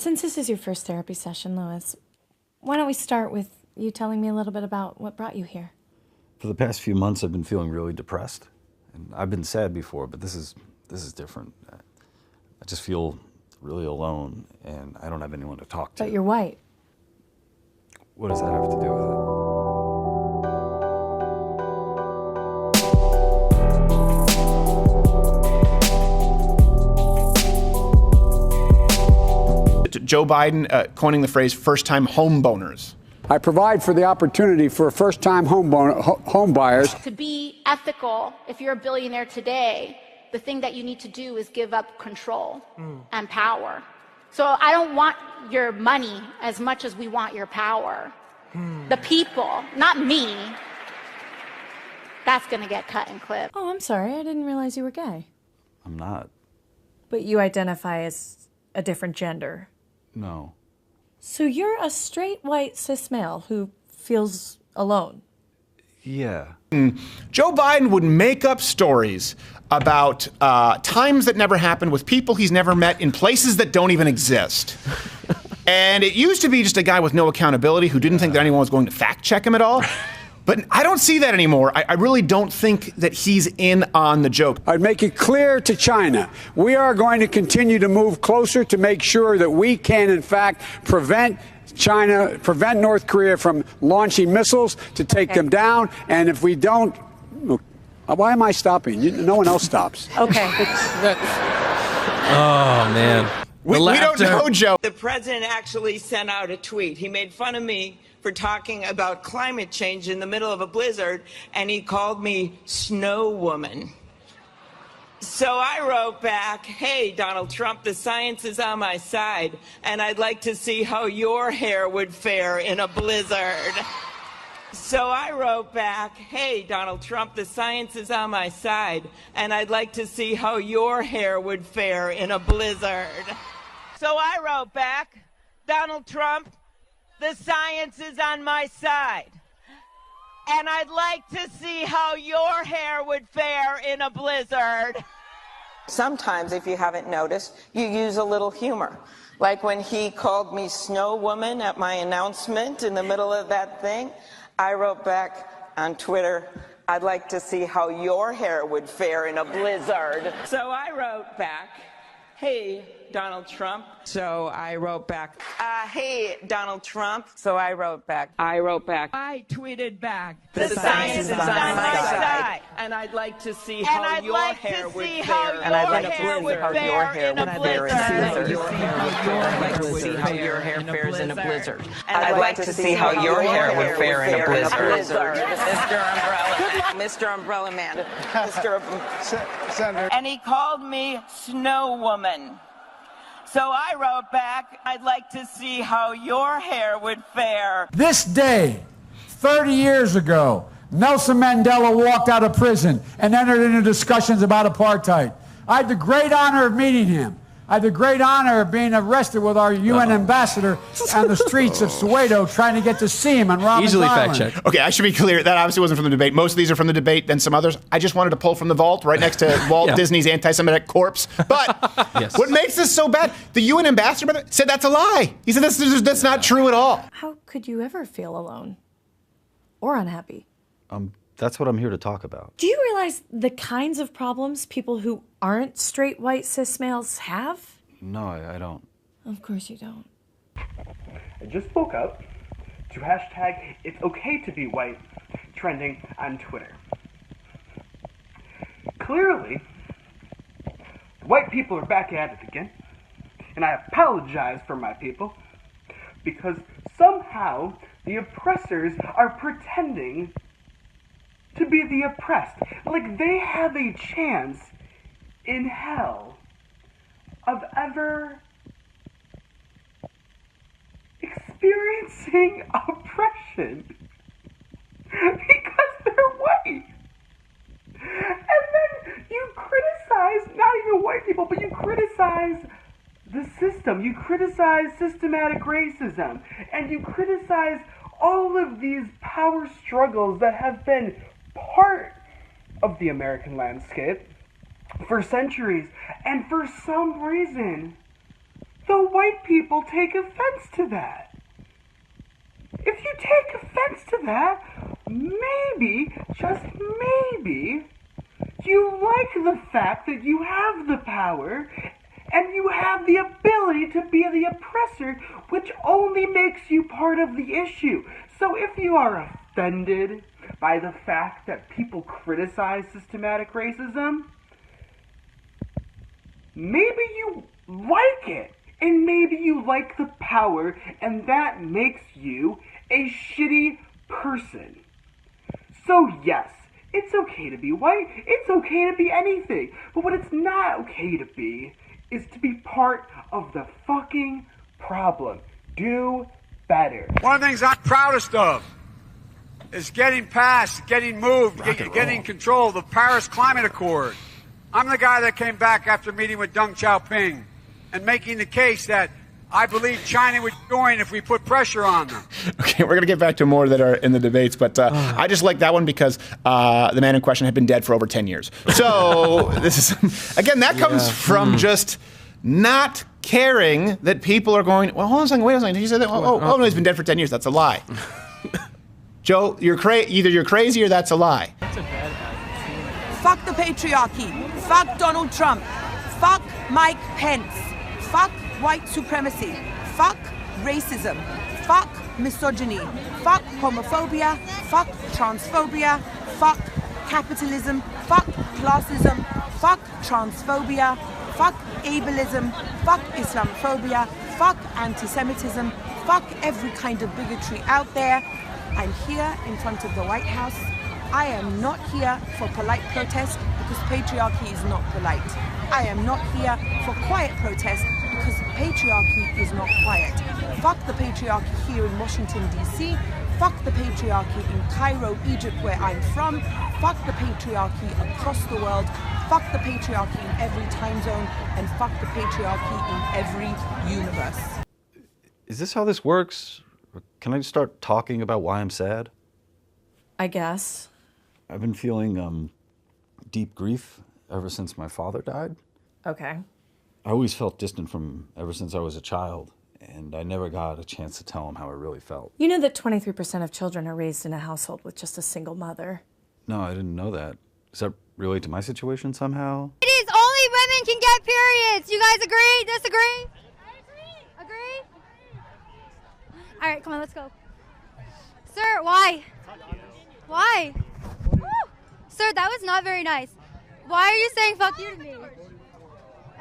Since this is your first therapy session, Louis, why don't we start with you telling me a little bit about what brought you here? For the past few months, I've been feeling really depressed. And I've been sad before, but this is different. I just feel really alone, and I don't have anyone to talk to. But you're white. What does that have to do with it? Joe Biden coining the phrase first-time home boners. I provide for the opportunity for first-time home buyers. To be ethical, if you're a billionaire today, the thing that you need to do is give up control and power. So I don't want your money as much as we want your power. The people, not me. That's going to get cut and clipped. Oh, I'm sorry. I didn't realize you were gay. I'm not. But you identify as a different gender. No. So you're a straight white cis male who feels alone. Yeah. Joe Biden would make up stories about times that never happened with people he's never met in places that don't even exist. And it used to be just a guy with no accountability who didn't think that anyone was going to fact check him at all. But I don't see that anymore. I really don't think that he's in on the joke. I'd make it clear to China, we are going to continue to move closer to make sure that we can, in fact, prevent North Korea from launching missiles to take them down. And if we don't, why am I stopping? No one else stops. Okay. Oh, man. We don't know, Joe. The president actually sent out a tweet. He made fun of me for talking about climate change in the middle of a blizzard, and he called me Snow Woman. So I wrote back, hey, Donald Trump, the science is on my side, and I'd like to see how your hair would fare in a blizzard. So I wrote back, hey, Donald Trump, the science is on my side, and I'd like to see how your hair would fare in a blizzard. So I wrote back, Donald Trump, the science is on my side, and I'd like to see how your hair would fare in a blizzard. Sometimes, if you haven't noticed, you use a little humor. Like when he called me Snow Woman at my announcement in the middle of that thing, I wrote back on Twitter, I'd like to see how your hair would fare in a blizzard. So I wrote back, hey, Donald Trump. So I wrote back, hey, Donald Trump. So I wrote back. I tweeted back. The science is on my side. And I'd like to see how your hair would fare. And I'd like to see how your hair would fare in a blizzard. And I'd like to see how your hair would fare in a blizzard. Mr. Umbrella Man. Senator. And he called me Snow Woman. So I wrote back, I'd like to see how your hair would fare. This day, 30 years ago, Nelson Mandela walked out of prison and entered into discussions about apartheid. I had the great honor of meeting him. I had the great honor of being arrested with our UN ambassador on the streets of Soweto trying to get to see him on Robben's Island. Easily fact check. Okay, I should be clear. That obviously wasn't from the debate. Most of these are from the debate, then some others. I just wanted to pull from the vault right next to Walt Disney's anti-Semitic corpse. But what makes this so bad, the UN ambassador said that's a lie. He said that's not true at all. How could you ever feel alone or unhappy? That's what I'm here to talk about. Do you realize the kinds of problems people who aren't straight white cis males have? No, I don't. Of course you don't. I just woke up to hashtag it's okay to be white trending on Twitter. Clearly, the white people are back at it again, and I apologize for my people, because somehow the oppressors are pretending to be the oppressed. Like they have a chance in hell of ever experiencing oppression because they're white. And then you criticize, not even white people, but you criticize the system. You criticize systematic racism. And you criticize all of these power struggles that have been part of the American landscape for centuries. And for some reason, the white people take offense to that. If you take offense to that, maybe, just maybe, you like the fact that you have the power and you have the ability to be the oppressor, which only makes you part of the issue. So if you are offended by the fact that people criticize systematic racism, maybe you like it, and maybe you like the power, and that makes you a shitty person. So yes, it's okay to be white, it's okay to be anything, but what it's not okay to be is to be part of the fucking problem. Do better. One of the things I'm proudest of is getting passed, getting moved, getting control of the Paris Climate Accord. I'm the guy that came back after meeting with Deng Xiaoping and making the case that I believe China would join if we put pressure on them. Okay, we're going to get back to more that are in the debates, but I just like that one because the man in question had been dead for over 10 years. So this is, again, that comes from just not caring that people are going, well, hold on a second, wait a second, did you say that? Oh, no, he's been dead for 10 years. That's a lie. Joe, either you're crazy or that's a lie. Fuck the patriarchy. Fuck Donald Trump. Fuck Mike Pence. Fuck white supremacy. Fuck racism. Fuck misogyny. Fuck homophobia. Fuck transphobia. Fuck capitalism. Fuck classism. Fuck transphobia. Fuck ableism. Fuck Islamophobia. Fuck anti-Semitism. Fuck every kind of bigotry out there. I'm here in front of the White House. I am not here for polite protest because patriarchy is not polite. I am not here for quiet protest because patriarchy is not quiet. Fuck the patriarchy here in Washington, D.C. Fuck the patriarchy in Cairo, Egypt, where I'm from. Fuck the patriarchy across the world. Fuck the patriarchy in every time zone. And fuck the patriarchy in every universe. Is this how this works? Can I just start talking about why I'm sad? I guess. I've been feeling deep grief ever since my father died. Okay. I always felt distant from him ever since I was a child, and I never got a chance to tell him how I really felt. You know that 23% of children are raised in a household with just a single mother. No, I didn't know that. Does that relate to my situation somehow? It is only women can get periods. You guys agree? Disagree? I agree. Agree? All right, come on, let's go. Sir, why? Why? Woo! Sir, that was not very nice. Why are you saying fuck you to me?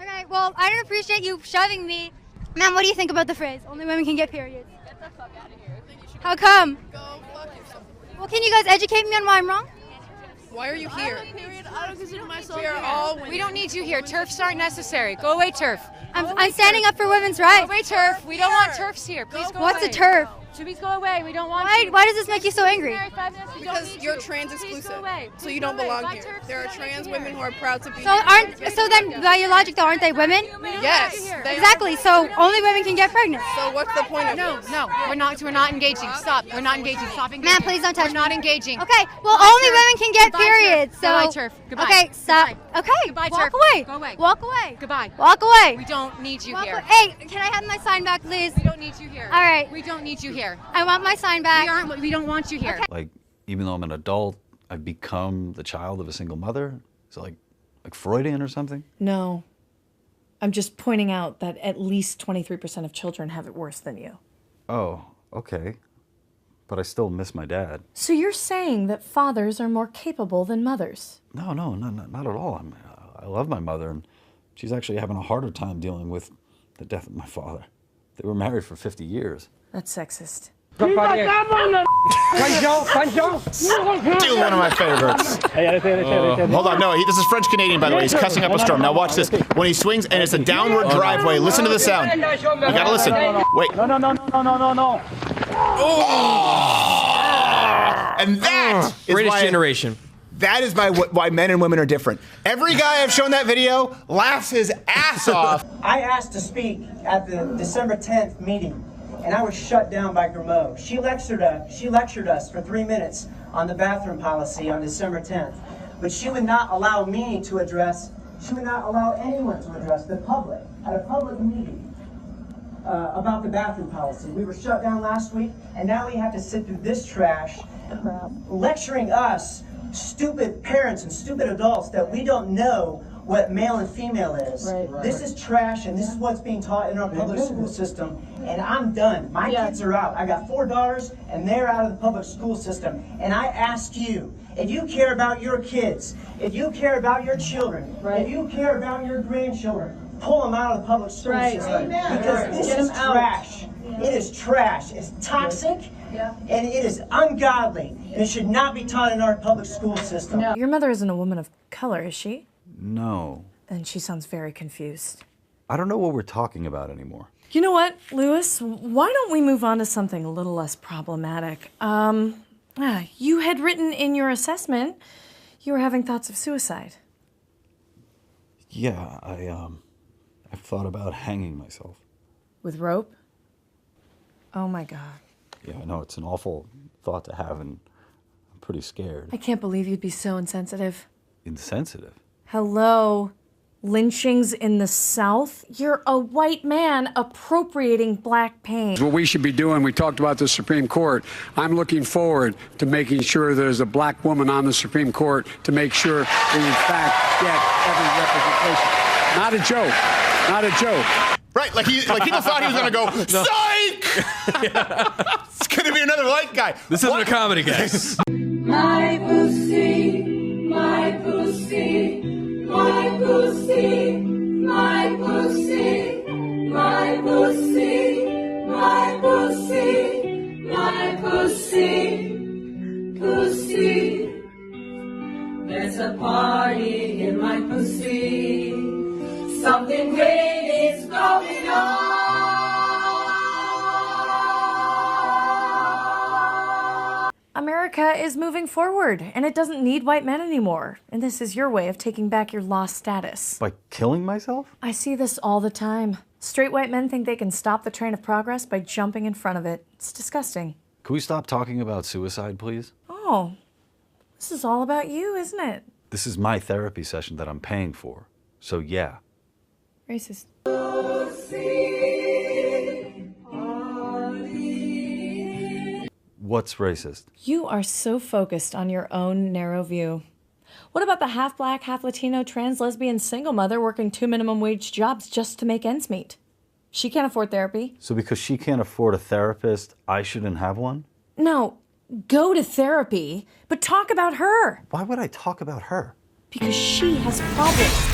Okay, well, I don't appreciate you shoving me. Ma'am, what do you think about the phrase, only women can get periods? Get the fuck out of here. How come? Go fuck yourself. Well, can you guys educate me on why I'm wrong? Why are you here? I don't consider myself We are all women. We don't need you here. TERFs aren't necessary. Go away, TERF. I'm standing up for women's rights. Go away, TERF. We don't want TERFs here. Please go What's away. a TERF? Please go away. We don't want you. Why does this make you so angry? Because you're trans exclusive, so you don't belong here. There are trans women who are proud to be So then by your logic though, aren't they women? Yes. Exactly. So only women can get pregnant. So what's the point of No, this? no. We're not engaging. Stop. We're not engaging. Stop engaging. Ma'am, please don't touch We're not me. engaging. Okay. Well, Goodbye, only TERF. women can get Goodbye, periods. TERF. So Goodbye, TERF. Goodbye. Okay, stop. Goodbye. Okay. Goodbye, Walk TERF. away. Go away. Walk away. Goodbye. Walk away. We don't need you here. Hey, can I have my sign back, please? We don't need you here. All right. We don't need you here. I want my sign back. We don't want you here. Okay. Like, even though I'm an adult, I've become the child of a single mother? Is it like Freudian or something? No. I'm just pointing out that at least 23% of children have it worse than you. Oh, okay. But I still miss my dad. So you're saying that fathers are more capable than mothers? No, not at all. I love my mother, and she's actually having a harder time dealing with the death of my father. They were married for 50 years. That's sexist. Dude, one of my favorites. Hold on, no, this is French Canadian, by the way. He's cussing up a storm. Now watch this. When he swings, and it's a downward driveway. Listen to the sound. You gotta listen. Wait. No. And that is British why, generation. That is why men and women are different. Every guy I've shown that video laughs his ass off. I asked to speak at the December 10th meeting, and I was shut down by Grimaud. She lectured us for 3 minutes on the bathroom policy on December 10th, but she would not allow me to address, she would not allow anyone to address the public at a public meeting. about the bathroom policy. We were shut down last week, and now we have to sit through this trash, lecturing us, stupid parents and stupid adults, that we don't know what male and female is. This is trash, and this is what's being taught in our public school system, and I'm done. My kids are out. I got 4 daughters, and they're out of the public school system, and I ask you, if you care about your kids, if you care about your children, if you care about your grandchildren, pull them out of the public school system. Because this is trash. It is trash. It's toxic, and it is ungodly, and it should not be taught in our public school system. Your mother isn't a woman of color, is she? No. And she sounds very confused. I don't know what we're talking about anymore. You know what, Lewis? Why don't we move on to something a little less problematic? You had written in your assessment you were having thoughts of suicide. Yeah, I've thought about hanging myself. With rope? Oh my God. Yeah, I know it's an awful thought to have, and I'm pretty scared. I can't believe you'd be so insensitive. Insensitive? Hello? Lynchings in the South? You're a white man appropriating black pain. What we should be doing, we talked about the Supreme Court. I'm looking forward to making sure there's a black woman on the Supreme Court to make sure we, in fact, get every representation. Not a joke. Not a joke. Right, like people thought he was going to go, psych! It's going to be another white guy. This isn't a comedy, guys. My pussy, my pussy, my pussy, my pussy, my pussy, my pussy, my pussy, pussy. There's a party in my pussy. Something great is going on. America is moving forward, and it doesn't need white men anymore. And this is your way of taking back your lost status. By killing myself? I see this all the time. Straight white men think they can stop the train of progress by jumping in front of it. It's disgusting. Can we stop talking about suicide, please? Oh, this is all about you, isn't it? This is my therapy session that I'm paying for. So yeah. Racist. What's racist? You are so focused on your own narrow view. What about the half black, half Latino, trans, lesbian, single mother working 2 minimum wage jobs just to make ends meet? She can't afford therapy. So because she can't afford a therapist, I shouldn't have one? No, go to therapy, but talk about her. Why would I talk about her? Because she has problems.